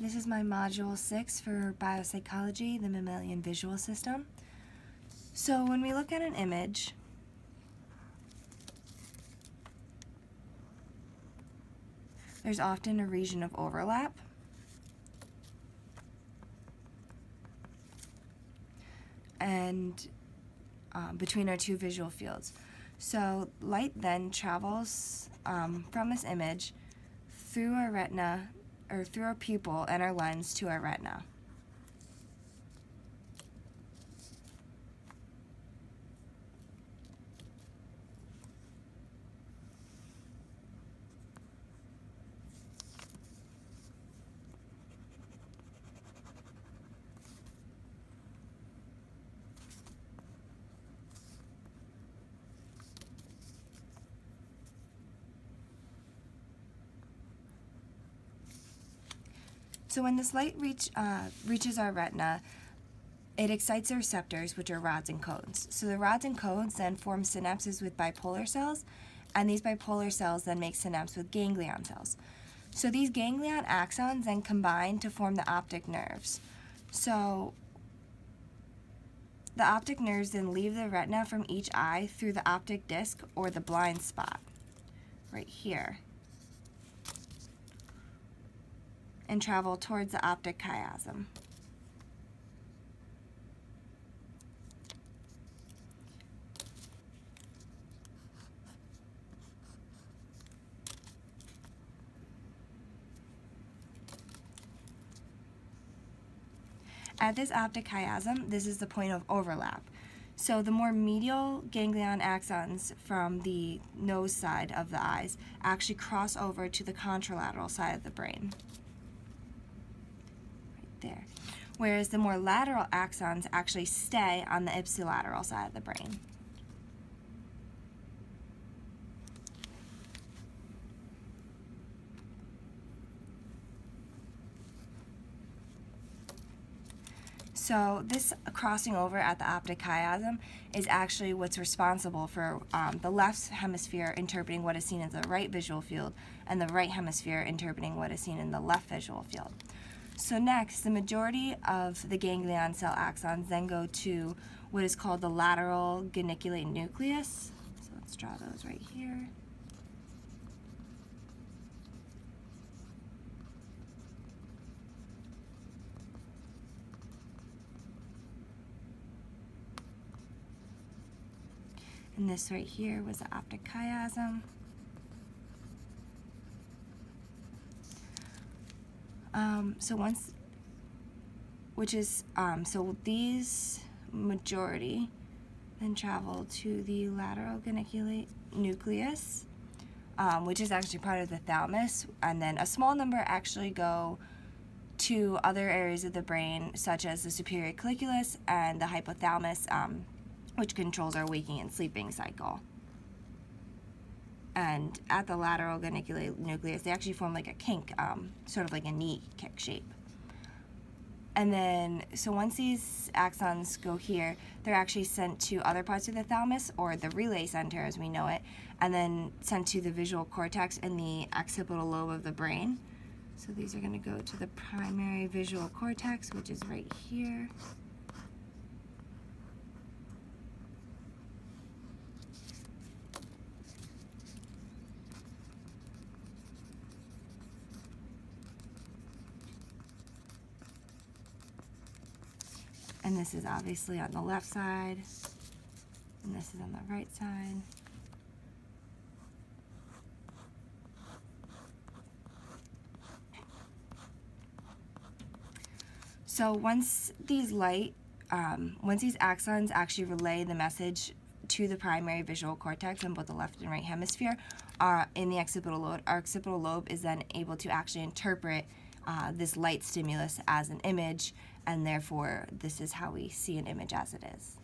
This is my Module 6 for Biopsychology, the mammalian visual system. So when we look at an image, there's often a region of overlap. And between our two visual fields. So light then travels from this image through our retina, or through our pupil and our lens to our retina. So when this light reaches our retina, it excites the receptors, which are rods and cones. So the rods and cones then form synapses with bipolar cells, and these bipolar cells then make synapses with ganglion cells. So these ganglion axons then combine to form the optic nerves. So the optic nerves then leave the retina from each eye through the optic disc, or the blind spot, right here, and travel towards the optic chiasm. At this optic chiasm, this is the point of overlap. So the more medial ganglion axons from the nose side of the eyes actually cross over to the contralateral side of the brain. There. Whereas the more lateral axons actually stay on the ipsilateral side of the brain. So this crossing over at the optic chiasm is actually what's responsible for the left hemisphere interpreting what is seen in the right visual field, and the right hemisphere interpreting what is seen in the left visual field. So next, the majority of the ganglion cell axons then go to what is called the lateral geniculate nucleus. So let's draw those right here. And this right here was the optic chiasm. So these majority then travel to the lateral geniculate nucleus, which is actually part of the thalamus, and then a small number actually go to other areas of the brain, such as the superior colliculus and the hypothalamus, which controls our waking and sleeping cycle. And at the lateral geniculate nucleus, they actually form like a kink, sort of like a knee kick shape. And then, so once these axons go here, they're actually sent to other parts of the thalamus, or the relay center as we know it, and then sent to the visual cortex in the occipital lobe of the brain. So these are going to go to the primary visual cortex, which is right here. And this is obviously on the left side, and this is on the right side. So once these axons actually relay the message to the primary visual cortex in both the left and right hemisphere, in the occipital lobe, our occipital lobe is then able to actually interpret this light stimulus as an image, and therefore this is how we see an image as it is.